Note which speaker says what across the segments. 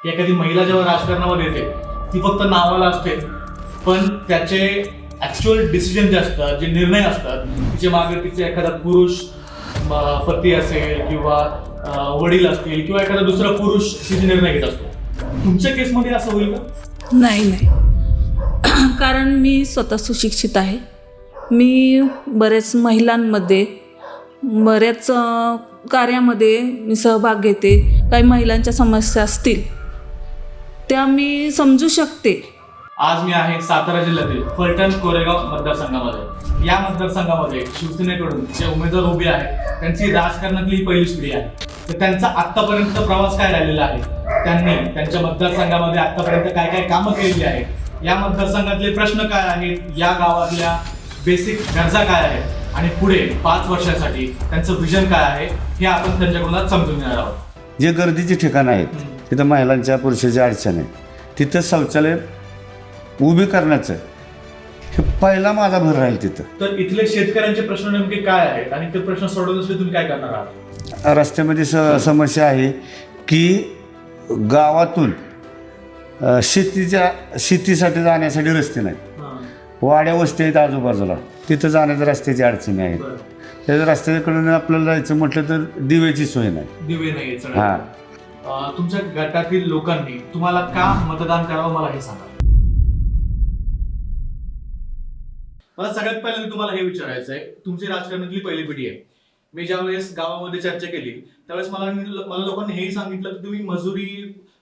Speaker 1: की एखादी महिला जेव्हा राजकारणामध्ये येते ती फक्त नावाला असते, पण त्याचे ॲक्च्युअल डिसिजन जे असतात, जे निर्णय असतात, तिच्या मागे तिचे एखादा पुरुष पती असेल किंवा वडील असतील किंवा एखादा दुसरा पुरुष तिचे निर्णय घेत असतो. तुमच्या केसमध्ये असं होईल का?
Speaker 2: नाही नाही कारण मी स्वतः सुशिक्षित आहे. मी बरेच महिलांमध्ये बऱ्याच कार्यामध्ये मी सहभाग घेते. काही महिलांच्या समस्या असतील त्या मी समजू शकते.
Speaker 1: आज मी आहे सातारा जिल्ह्यातील फलटण कोरेगाव मतदारसंघामध्ये. या मतदारसंघामध्ये शिवसेनेकडून जे उमेदवार उभे आहेत त्यांची राजकारणातली पहिलीच पिढी आहे. तर त्यांचा आत्तापर्यंत प्रवास काय राहिलेला आहे, त्यांनी त्यांच्या मतदारसंघामध्ये आत्तापर्यंत काय काय कामं केलेली आहेत, या मतदारसंघातले प्रश्न काय आहेत, या गावातल्या बेसिक गरजा काय आहेत आणि पुढे 5 वर्षासाठी त्यांचं विजन काय आहे हे आपण त्यांच्याकडून आज समजून घेणार आहोत.
Speaker 3: जे गर्दीची ठिकाणं आहेत तिथं महिलांच्या पुरुषाच्या अडचण आहे, तिथं शौचालय उभी करण्याचं हे पहिला माझा भर राहील तिथं.
Speaker 1: तर इथले शेतकऱ्यांचे प्रश्न नेमके काय आहेत आणि ते प्रश्न सोडवण्यासाठी तुम्ही काय करणार आहात?
Speaker 3: रस्त्यामध्ये समस्या आहे की गावातून शेतीसाठी जाण्यासाठी रस्ते नाहीत. वाड्या वस्ती आहेत आजूबाजूला, तिथं जाण्याच्या रस्त्याची अडचणी आहेत. त्या रस्त्याकडून आपल्याला जायचं म्हटलं तर दिव्याची सोय नाही.
Speaker 1: दिवे नाही.
Speaker 3: हां,
Speaker 1: तुमच्या गटातील लोकांनी तुम्हाला का मतदान करावं मला हे सांगा. मला सगळ्यात पहिल्यांदा तुम्हाला हे विचारायचं आहे, तुमची राजकारणातली पहिली पिढी आहे. मी ज्यावेळेस गावामध्ये चर्चा केली त्यावेळेस मला लोकांनी हेही सांगितलं की तुम्ही मजुरी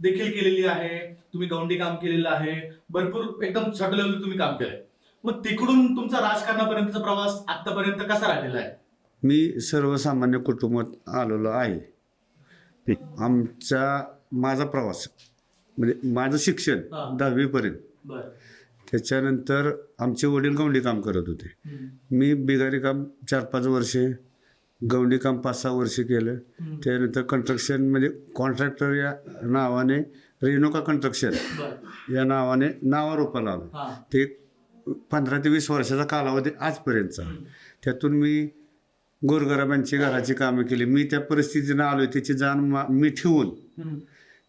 Speaker 1: देखील केलेली आहे, तुम्ही गौंडी काम केलेलं आहे, भरपूर एकदम छोट्या लेवलवर तुम्ही काम केलंय. मग तिकडून तुमचा राजकारणापर्यंतचा प्रवास आतापर्यंत कसा राहिलेला आहे?
Speaker 3: मी सर्वसामान्य कुटुंबात आलेलो आहे. माझा प्रवास म्हणजे माझं शिक्षण 10वी पर्यंत. त्याच्यानंतर आमचे वडील गौंडी काम करत होते. मी बिगारी काम 4-5 वर्षे, गौंडी काम 5-6 वर्षे केलं. त्यानंतर कंस्ट्रक्शन म्हणजे कॉन्ट्रॅक्टर या नावाने रेणुका कंस्ट्रक्शन या नावाने नावारूपाला आलं. ते 15 ते 20 वर्षाचा कालावधी आजपर्यंतचा. त्यातून मी गोरगरिबांची घराची कामं केली. मी त्या परिस्थितीनं आलो त्याची जाण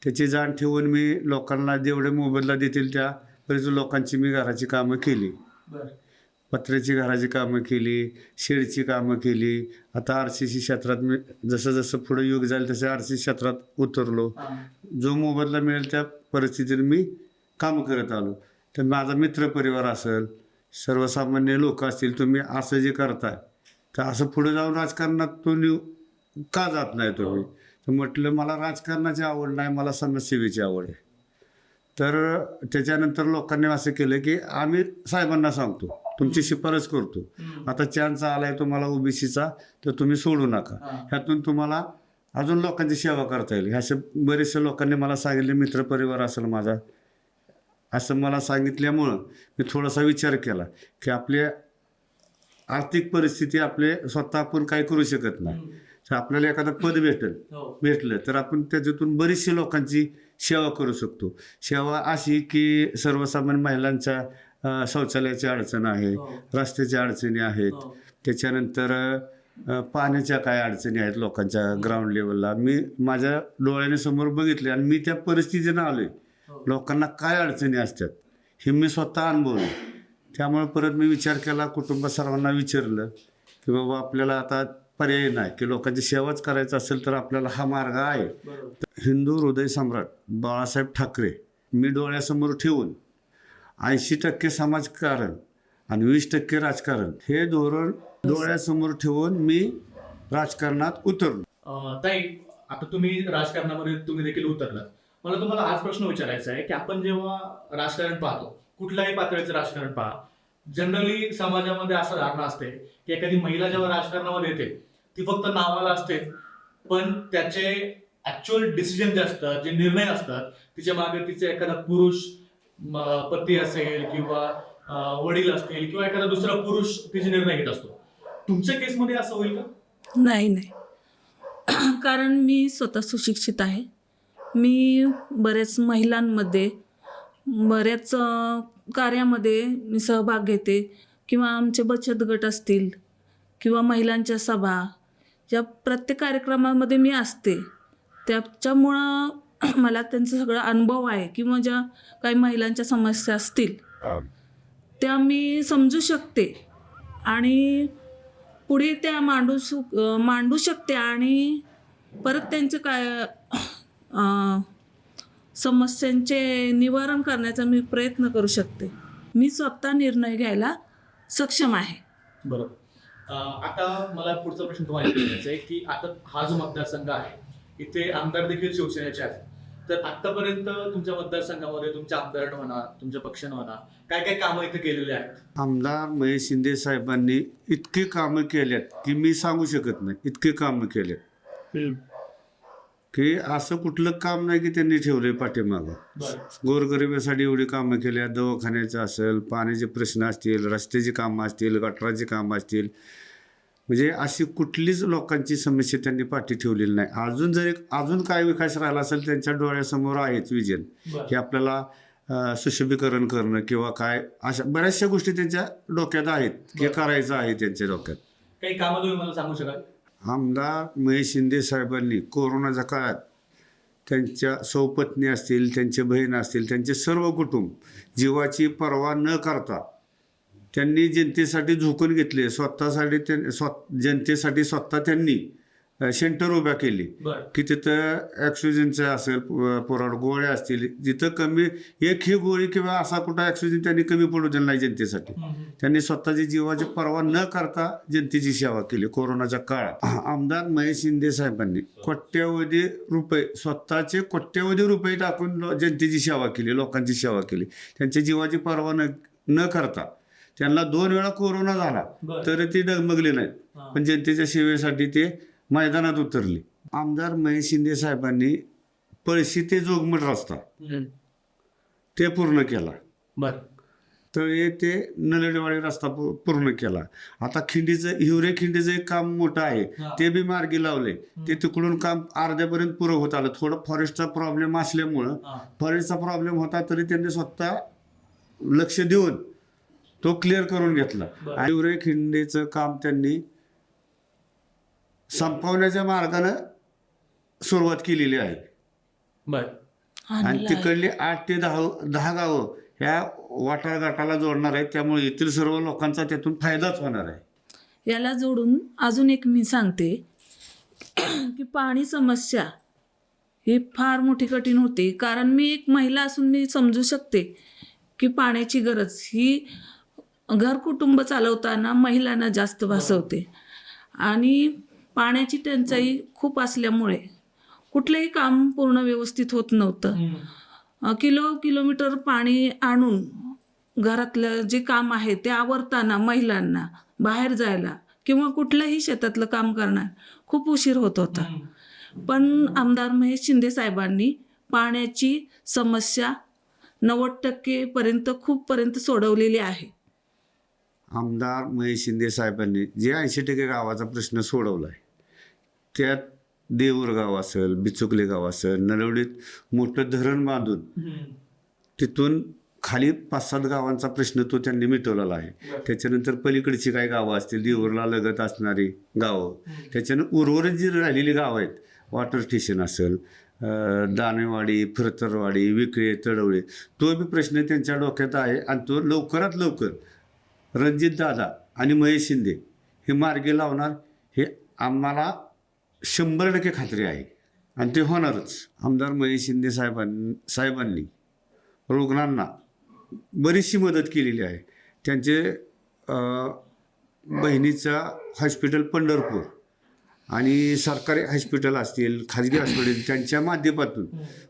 Speaker 3: त्याची जाण ठेवून मी लोकांना जेवढे मोबदला देतील त्या बरेच लोकांची मी घराची कामं केली. पत्र्याची घराची कामं केली, शेडची कामं केली. आता RCC क्षेत्रात मी जसं पुढं युग जाईल तसं RCC क्षेत्रात उतरलो. जो मोबदला मिळेल त्या परिस्थितीने मी कामं करत आलो. तर माझा मित्रपरिवार असेल, सर्वसामान्य लोक असतील, तुम्ही असं जे करताय तर असं पुढे जाऊन राजकारणातून का जात नाही तुम्ही? तर म्हटलं मला राजकारणाची आवड नाही, मला समाजसेवेची आवड आहे. तर त्याच्यानंतर लोकांनी असं केलं की आम्ही साहेबांना सांगतो, तुमची शिफारस करतो, आता चान्स आलाय तुम्हाला OBCचा तर तुम्ही सोडू नका, ह्यातून तुम्हाला अजून लोकांची सेवा करता येईल. असे बरेचसे लोकांनी मला सांगितले, मित्रपरिवार असेल माझा, असं मला सांगितल्यामुळं मी थोडासा विचार केला की आपल्या आर्थिक परिस्थिती आपले स्वतः आपण काय करू शकत नाही. तर आपल्याला एखादं पद भेटलं तर आपण त्याच्यातून बरीचशी लोकांची सेवा करू शकतो. सेवा अशी की सर्वसामान्य महिलांच्या शौचालयाची अडचण आहे, रस्त्याच्या अडचणी आहेत, त्याच्यानंतर पाण्याच्या काय अडचणी आहेत लोकांच्या ग्राउंड लेवलला. मी माझ्या डोळ्याने समोर बघितले आणि मी त्या परिस्थितीनं आलोय. लोकांना काय अडचणी असतात हे मी स्वतः अनुभवलं. त्यामुळे परत मी विचार केला, कुटुंबात सर्वांना विचारलं की बाबा आपल्याला आता पर्याय नाही की लोकांची सेवाच करायचं असेल तर आपल्याला हा मार्ग आहे. हिंदू हृदय सम्राट बाळासाहेब ठाकरे मी डोळ्यासमोर ठेवून 80% समाजकारण आणि 20% राजकारण हे धोरण डोळ्यासमोर ठेवून मी राजकारणात उतरलो.
Speaker 1: ताई, आता तुम्ही राजकारणामध्ये तुम्ही देखील उतरलात. मला तुम्हाला आज प्रश्न विचारायचा आहे की आपण जेव्हा राजकारण पाहतो, कुठल्याही पातळीचं राजकारण पहा, जनरली समाजामध्ये असं धारणा असते की एखादी महिला जेव्हा राजकारणामध्ये येते ती फक्त नावाला असते, पण त्याचे ॲक्च्युअल डिसिजन जे असतात, जे निर्णय असतात, तिच्या मागे तिचे एखादा पुरुष पती असेल किंवा वडील असतील किंवा एखादा दुसरा पुरुष तिचे निर्णय घेत असतो. तुमच्या केसमध्ये असं होईल का?
Speaker 2: नाही नाही कारण मी स्वतः सुशिक्षित आहे. मी बरेच महिलांमध्ये बऱ्याच कार्यामध्ये मी सहभाग घेते किंवा आमचे बचत गट असतील किंवा महिलांच्या सभा, या प्रत्येक कार्यक्रमामध्ये मी असते. त्याच्यामुळं मला त्यांचा सगळा अनुभव आहे किंवा ज्या काही महिलांच्या समस्या असतील त्या मी समजू शकते आणि पुढे त्या मांडू शकते आणि परत त्यांचे काय समस्यांचे निवारण करण्याचा मी प्रयत्न करू शकते. मी स्वतः निर्णय घ्यायला सक्षम आहे.
Speaker 1: बरोबर. आता मला पुढचा प्रश्न तुम्हाला विचारायचा आहे की आता हा जो मतदारसंघ आहे इथे आमदार देखील शिवसेनेचे आहेत, तर आतापर्यंत तुमच्या मतदारसंघामध्ये तुमच्या आमदारानं म्हणा तुमच्या पक्षानं म्हणा काय काय कामं इथे केलेली आहेत?
Speaker 3: आमदार महेश शिंदे साहेबांनी इतकी कामं केल्यात की मी सांगू शकत नाही. इतकी कामं केल्यात की असं कुठलं काम नाही की त्यांनी ठेवलंय पाठीमागं. गोरगरिबासाठी एवढी कामं केल्या. दवाखान्याचं असेल, पाण्याचे प्रश्न असतील, रस्त्याची कामं असतील, गटाराची कामं असतील, म्हणजे अशी कुठलीच लोकांची समस्या त्यांनी पाठी ठेवलेली नाही. अजून काय विकास राहिला असेल त्यांच्या डोळ्यासमोर आहेच विजन की आपल्याला सुशोभीकरण करणं किंवा काय अशा बऱ्याचशा गोष्टी त्यांच्या डोक्यात आहेत की करायचं आहे त्यांच्या डोक्यात.
Speaker 1: काही कामं तुम्ही मला सांगू शकाल?
Speaker 3: आमदार महेश शिंदे साहेबांनी कोरोनाच्या काळात त्यांच्या सौपत्नी असतील, त्यांचे बहीण असतील, त्यांचे सर्व कुटुंब जीवाची पर्वा न करता त्यांनी जनतेसाठी झोकून घेतले. स्वतःसाठी जनतेसाठी स्वतः त्यांनी सेंटर उभ्या केली की तिथं ऑक्सिजनचं असेल, पुरवठ गोळ्या असतील, जिथं कमी एक ही गोळी किंवा असा कुठं ऑक्सिजन त्यांनी कमी पडू दिलं नाही जनतेसाठी. त्यांनी स्वतःची जीवाची पर्वा न करता जनतेची सेवा केली कोरोनाच्या काळात. आमदार महेश शिंदे साहेबांनी कोट्यवधी रुपये, स्वतःचे कोट्यवधी रुपये टाकून जनतेची सेवा केली, लोकांची सेवा केली. त्यांच्या जीवाची पर्वा न करता त्यांना 2 वेळा कोरोना झाला तरी ते डगमगले नाहीत, पण जनतेच्या सेवेसाठी ते मैदानात उतरले. आमदार महेश शिंदे साहेबांनी पळशी ते जोगमठ रस्ता ते पूर्ण केला. तळे ते नलडेवाडी रस्ता पूर्ण केला. आता हिवरे खिंडीचं एक काम मोठं आहे ते बी मार्गी लावले. ते तिकडून काम अर्ध्यापर्यंत पुरं होत आलं. थोडं फॉरेस्टचा प्रॉब्लेम असल्यामुळं फॉरेस्टचा प्रॉब्लेम होता तरी त्यांनी स्वतः लक्ष देऊन तो क्लिअर करून घेतला. हिवरे खिंडीचं काम त्यांनी संपवण्याच्या मार्गानं सुरुवात केलेली आहे. आणि तिकडली 8 ते 10 गावं ह्या वाटा गटाला जोडणार आहेत. त्यामुळे येथील सर्व लोकांचा त्यातून फायदाच होणार आहे.
Speaker 2: याला जोडून अजून एक मी सांगते की पाणी समस्या ही फार मोठी कठीण होते. कारण मी एक महिला असून मी समजू शकते की पाण्याची गरज ही घर कुटुंब चालवताना महिलांना जास्त भासवते आणि पाण्याची टंचाई खूप असल्यामुळे कुठलंही काम पूर्ण व्यवस्थित होत नव्हतं. किलोमीटर पाणी आणून घरातलं जे काम आहे ते आवरताना महिलांना बाहेर जायला किंवा कुठलंही शेतातलं काम करणार खूप उशीर होत होता. पण आमदार महेश शिंदे साहेबांनी पाण्याची समस्या 90% खूपपर्यंत सोडवलेली आहे.
Speaker 3: आमदार महेश शिंदे साहेबांनी जे 80% गावाचा प्रश्न सोडवला आहे त्यात देऊर गाव असेल, बिचुकले गाव असेल, नलवडीत मोठं धरण बांधून तिथून खाली 5-7 गावांचा प्रश्न तो त्यांनी मिटवलेला आहे. त्याच्यानंतर पलीकडची काही गावं असतील, देऊरला लगत असणारी गावं, त्याच्यानं उर्वरित जी राहिलेली गावं आहेत, वॉटर स्टेशन असेल, दानेवाडी, फरतरवाडी, विकळे, तडवळे, तो बी प्रश्न त्यांच्या डोक्यात आहे. आणि तो लवकरात लवकर रणजितदादा आणि महेश शिंदे हे मार्गी लावणार हे आम्हाला 100% खात्री आहे आणि ते होणारच. आमदार महेश शिंदे साहेबांनी रुग्णांना बरीचशी मदत केलेली आहे. त्यांचे बहिणीचा हॉस्पिटल पंढरपूर आणि सरकारी हॉस्पिटल असतील, खाजगी हॉस्पिटल, त्यांच्या माध्यमातून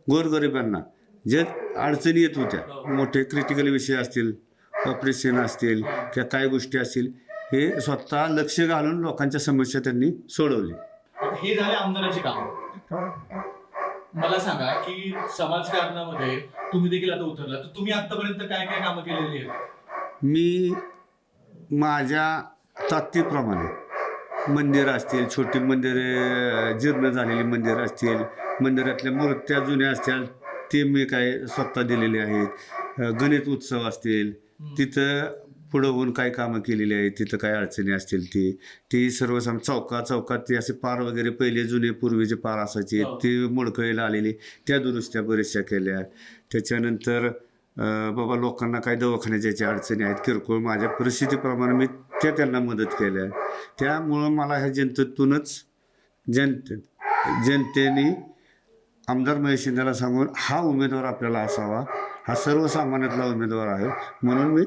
Speaker 3: गोरगरिबांना जे अडचणी येत होत्या, मोठे क्रिटिकल विषय असतील, ऑपरेशन असतील किंवा काय गोष्टी असतील, हे स्वतः लक्ष घालून लोकांच्या समस्या त्यांनी सोडवली.
Speaker 1: हे झाले आमदाराची काम. मला सांगा की समाजकारणामध्ये तुम्ही देखील आता उतरला, तर तुम्ही आतापर्यंत काय काय कामं केलेली आहेत?
Speaker 3: मी माझ्या ताकदीप्रमाणे मंदिरं असतील, छोटी मंदिरे, जीर्ण झालेली मंदिरं असतील, मंदिरातल्या मूर्त्या जुन्या असतील ते मी काय स्वतः दिलेले आहेत. गणेश उत्सव असतील तिथं पुढं होऊन काय कामं केलेली आहेत, तिथं काय अडचणी असतील ती सर्व चौकात ते असे पार वगैरे पहिले जुने पूर्वीचे पार असायचे
Speaker 1: हो.
Speaker 3: ते मोडकळीला आलेले, त्या दुरुस्त्या बऱ्याचशा केल्या. त्याच्यानंतर बाबा लोकांना काय दवाखान्यात जायच्या अडचणी आहेत किरकोळ, माझ्या परिस्थितीप्रमाणे मी त्यांना मदत केल्या. त्यामुळं मला ह्या जनतेतूनच जनतेने आमदार महेश शिंदेला सांगून हा उमेदवार आपल्याला असावा, हा सर्वसामान्यातला उमेदवार आहे, म्हणून मी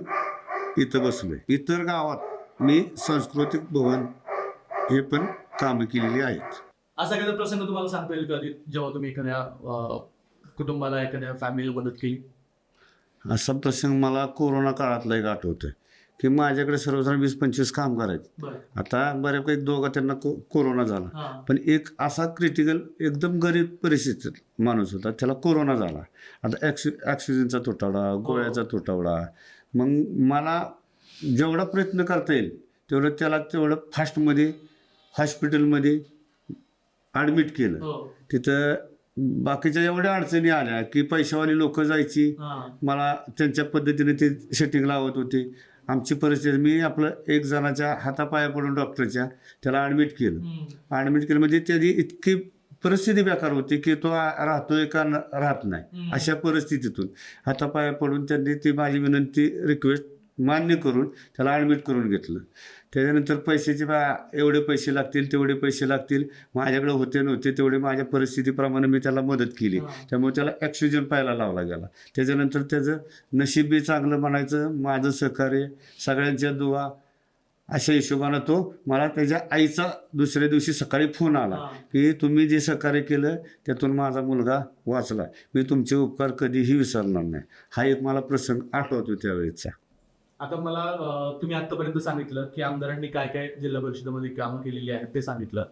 Speaker 3: इथं बसलोय. इतर गावात मी सांस्कृतिक भवन हे पण कामं केलेली आहेत.
Speaker 1: असा एखादा प्रसंग तुम्हाला सांगता येईल कधी जेव्हा तुम्ही एखाद्या कुटुंबाला एखाद्या फॅमिलीला मदत केली?
Speaker 3: असा प्रसंग मला कोरोना काळातला एक आठवतोय की माझ्याकडे सर्वसाधारण 20-25 कामगार आहेत.
Speaker 1: बरं.
Speaker 3: आता बऱ्यापैकी दोघा त्यांना कोरोना झाला,
Speaker 1: हा.
Speaker 3: पण एक असा क्रिटिकल एकदम गरीब परिस्थितीत माणूस होता, त्याला कोरोना झाला. आता ऑक्सिजनचा तुटवडा, गोळ्याचा तुटवडा. मग मला जेवढा प्रयत्न करता येईल तेवढं फास्टमध्ये हॉस्पिटलमध्ये ॲडमिट केलं.
Speaker 1: हो.
Speaker 3: तिथं बाकीच्या एवढ्या अडचणी आल्या की पैशावाली लोक जायची,
Speaker 1: हा.
Speaker 3: मला त्यांच्या पद्धतीने ते सेटिंग लावत होते. आमची परिस्थिती, मी आपलं एक जणाच्या हातापाया पडून डॉक्टरच्या त्याला ॲडमिट केलं. ॲडमिट केलं म्हणजे त्याची इतकी परिस्थिती बेकार होती की तो राहतोय का राहत नाही, अशा परिस्थितीतून हातापाया पडून त्यांनी ती माझी विनंती रिक्वेस्ट मान्य करून त्याला ॲडमिट करून घेतलं. त्याच्यानंतर पैशाचे एवढे पैसे लागतील तेवढे पैसे लागतील, माझ्याकडे होते नव्हते तेवढे माझ्या परिस्थितीप्रमाणे मी त्याला मदत केली. त्यामुळे त्याला ऑक्सिजन पाहायला लावला गेला. त्याच्यानंतर त्याचं नशीब बी चांगलं म्हणायचं, माझं सहकार्य, सगळ्यांच्या दुआ, अशा हिशोबानं तो मला त्याच्या आईचा दुसऱ्या दिवशी सकाळी फोन आला की तुम्ही जे सहकार्य केलं त्यातून माझा मुलगा वाचला, मी तुमचे उपकार कधीही विसरणार नाही. हा एक मला प्रसंग आठवतो त्यावेळेचा.
Speaker 1: आता मला तुम्ही आतापर्यंत सांगितलं की आमदारांनी काय काय जिल्हा परिषदेमध्ये कामं केलेली आहेत ते सांगितलं,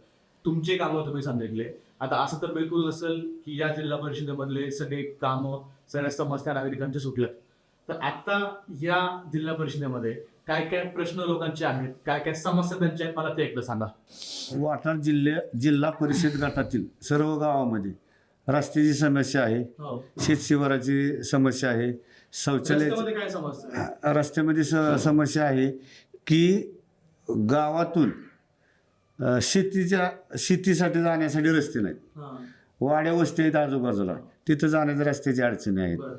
Speaker 1: तुमचे कामं तुम्ही सांगितले. आता असं तर बिलकुल नसेल की या जिल्हा परिषदेमधले सगळे कामं, सगळ्या समस्या नागरिकांच्या सुटल्या. तर आता या जिल्हा परिषदेमध्ये काय काय प्रश्न लोकांचे आहेत, काय काय समस्या त्यांच्या आहेत, मला ते एकदा सांगा.
Speaker 3: वाटार जिल्हा परिषद गटातील सर्व गावामध्ये रस्त्याची समस्या आहे,
Speaker 1: हो.
Speaker 3: शेतशिवाराची समस्या आहे,
Speaker 1: रस्त्यामध्ये काय समस्या?
Speaker 3: रस्त्यामध्ये समस्या आहे की गावातून शेतीसाठी जाण्यासाठी रस्ते नाहीत.
Speaker 1: हा.
Speaker 3: वाड्या वस्ती आहेत आजूबाजूला, तिथं जाण्याच्या रस्त्याची अडचणी आहेत.
Speaker 1: बरं.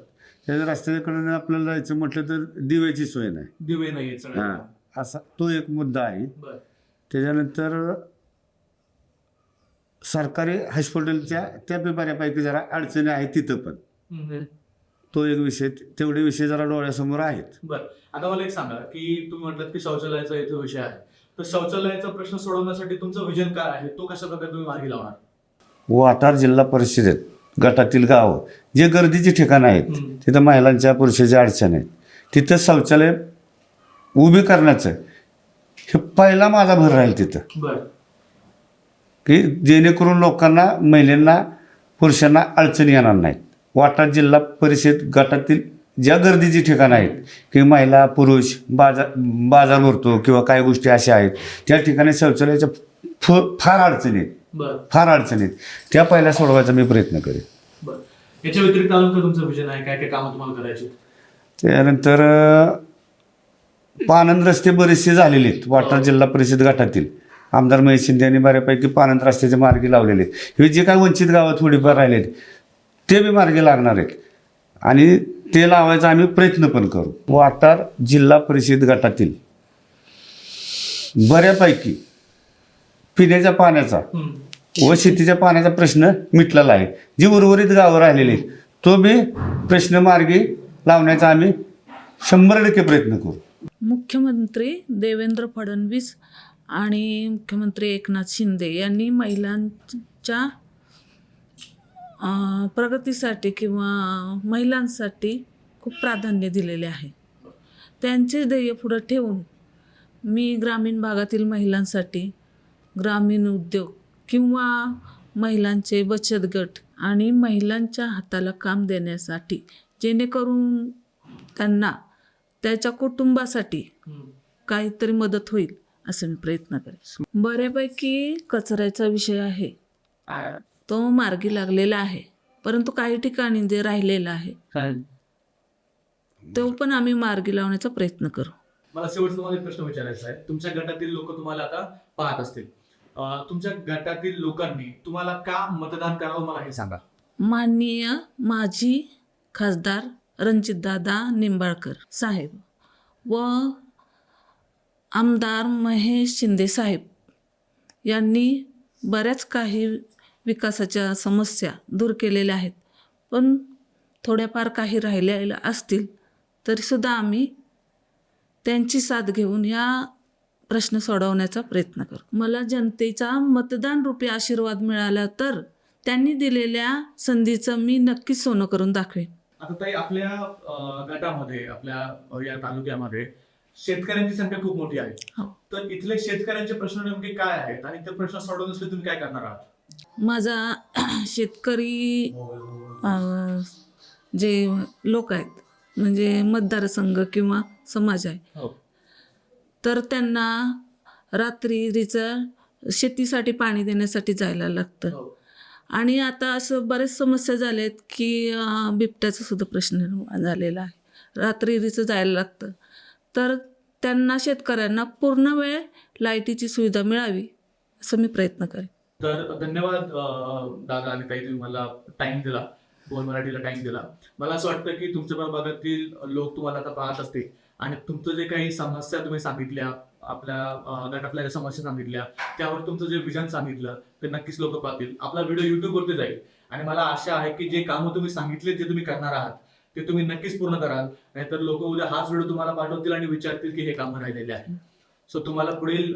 Speaker 3: त्याच्या रस्त्याकडून आपल्याला जायचं म्हटलं तर दिव्याची सोय नाही.
Speaker 1: दिवे नाहीये सगळ्या.
Speaker 3: हां, असा तो एक मुद्दा आहे.
Speaker 1: बरं.
Speaker 3: त्याच्यानंतर सरकारी हॉस्पिटलच्या त्या बी बऱ्यापैकी जरा अडचणी आहेत तिथं पण. तो एक विषय, तेवढे विषय जरा डोळ्यासमोर आहेत.
Speaker 1: बरं. आता मला एक सांगा की तुम्ही म्हटलं की शौचालयाचा इथे विषय आहे, तर शौचालयाचा प्रश्न सोडवण्यासाठी तुमचं विजन काय आहे, तो कशा प्रकारे तुम्ही मार्गी लावणार?
Speaker 3: वाटार जिल्हा परिषदेत गटातील गाव जे गर्दीची ठिकाणं आहेत, तिथं महिलांच्या पुरुषाच्या अडचणी आहेत, तिथं शौचालय उभी करण्याचं हे पहिला माझा भर राहील तिथं.
Speaker 1: बरं.
Speaker 3: की जेणेकरून लोकांना, महिलांना, पुरुषांना अडचणी येणार नाहीत. वाटार जिल्हा परिषद गटातील ज्या गर्दीची ठिकाणं आहेत की महिला पुरुष बाजार भरतो किंवा काही गोष्टी अशा आहेत, त्या ठिकाणी शौचालयाच्या फार अडचणी आहेत.
Speaker 1: बरं.
Speaker 3: फार अडचणी आहेत, त्या पहिल्या सोडवायचा मी प्रयत्न करेन.
Speaker 1: बरं. याच्या व्यतिरिक्त अजून काय तुमचं विजन आहे, काय काय कामं तुम्हाला करायची?
Speaker 3: त्यानंतर पानंद रस्ते बरेचसे झालेले आहेत वाटार जिल्हा परिषद गटातील. आमदार महेश शिंदे यांनी बऱ्यापैकी पानंद रस्त्याचे मार्गी लावलेले आहेत. हे जे काय वंचित गावं थोडीफार राहिलेत ते बी मार्गी लागणार आहेत आणि ते लावायचा आम्ही प्रयत्न पण करू. वाटार जिल्हा परिषद गटातील बऱ्यापैकी पिण्याच्या पाण्याचा व शेतीच्या पाण्याचा प्रश्न मिटलेला आहे. जी उर्वरित गावं राहिलेली आहेत तो बी प्रश्न मार्गी लावण्याचा आम्ही 100% प्रयत्न करू.
Speaker 2: मुख्यमंत्री देवेंद्र फडणवीस आणि मुख्यमंत्री एकनाथ शिंदे यांनी महिलांच्या प्रगतीसाठी किंवा महिलांसाठी खूप प्राधान्य दिलेले आहे. त्यांचे ध्येय पुढं ठेवून मी ग्रामीण भागातील महिलांसाठी ग्रामीण उद्योग किंवा महिलांचे बचत गट आणि महिलांच्या हाताला काम देण्यासाठी, जेणेकरून त्यांना त्याच्या कुटुंबासाठी काहीतरी मदत होईल असं मी प्रयत्न करेन. बऱ्यापैकी कचऱ्याचा विषय आहे तो मार्गी लागलेला आहे, परंतु काही ठिकाणी जे राहिलेलं आहे तो पण आम्ही मार्गी लावण्याचा प्रयत्न करू.
Speaker 1: मला शेवटचा तुम्हाला एक प्रश्न विचारायचा आहे. तुमच्या गटातील लोक तुम्हाला आता पाहत असतील. तुमच्या गटातील लोकांनी तुम्हाला का मतदान करावं मला हे सांगा.
Speaker 2: माननीय माजी खासदार रणजितदादा निंबाळकर साहेब व आमदार महेश शिंदे साहेब यांनी बऱ्याच काही विकासाच्या समस्या दूर केलेल्या आहेत, पण थोड्याफार काही राहिलेल्या असतील तरीसुद्धा आम्ही त्यांची साथ घेऊन या प्रश्न सोडवण्याचा प्रयत्न करू. मला जनतेचा मतदान रूपी आशीर्वाद मिळाला तर त्यांनी दिलेल्या संधीचं मी नक्कीच सोनं करून दाखवेन.
Speaker 1: आता ताई, आपल्या गटामध्ये, आपल्या या तालुक्यामध्ये शेतकऱ्यांची संख्या खूप मोठी आहे.
Speaker 2: हो.
Speaker 1: तर इथले शेतकऱ्यांचे प्रश्न नेमके काय आहेत आणि ते प्रश्न सोडवण्यासाठी तुम्ही काय करणार आहात?
Speaker 2: माझा शेतकरी जे लोक आहेत म्हणजे मतदारसंघ किंवा समाज आहे,
Speaker 1: हो.
Speaker 2: तर त्यांना रात्रीचं शेतीसाठी पाणी देण्यासाठी जायला लागतं.
Speaker 1: हो.
Speaker 2: आणि आता असं बरेच समस्या झाल्या आहेत की बिबट्याचा सुद्धा प्रश्न निर्माण झालेला आहे. रात्रीचं जायला लागतं. तर त्यांना शेतकऱ्यांना पूर्ण वेळ लाईटीची सुविधा मिळावी असं मी प्रयत्न करेन.
Speaker 1: तर धन्यवाद दादा आणि ताई, तुम्ही मला टाइम दिला, बोल मराठीला टाइम दिला. मला असं वाटतं की तुमच्या भागातील लोक तुम्हाला आता पाहत असतील आणि तुमचं जे काही समस्या तुम्ही सांगितल्या, आपल्या गटातल्या ज्या समस्या सांगितल्या, त्यावर तुमचं जे विजन सांगितलं ते नक्कीच लोक पाहतील. आपला व्हिडिओ युट्यूबवरती जाईल आणि मला आशा आहे की जे कामं तुम्ही सांगितले, जे तुम्ही करणार आहात ते तुम्ही नक्कीच पूर्ण कराल. नाहीतर लोक उद्या हाच व्हिडिओ तुम्हाला पाठवतील आणि विचारतील की हे कामं राहिलेले आहे. सो तुम्हाला पुढील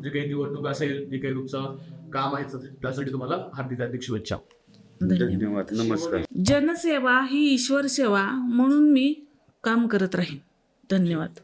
Speaker 1: जे काही निवडणूक असेल, जे काही तुमचं काम आहे त्यासाठी तुम्हाला हार्दिक हार्दिक शुभेच्छा.
Speaker 3: धन्यवाद. नमस्कार.
Speaker 2: जनसेवा ही ईश्वर सेवा म्हणून मी काम करत राहीन. धन्यवाद.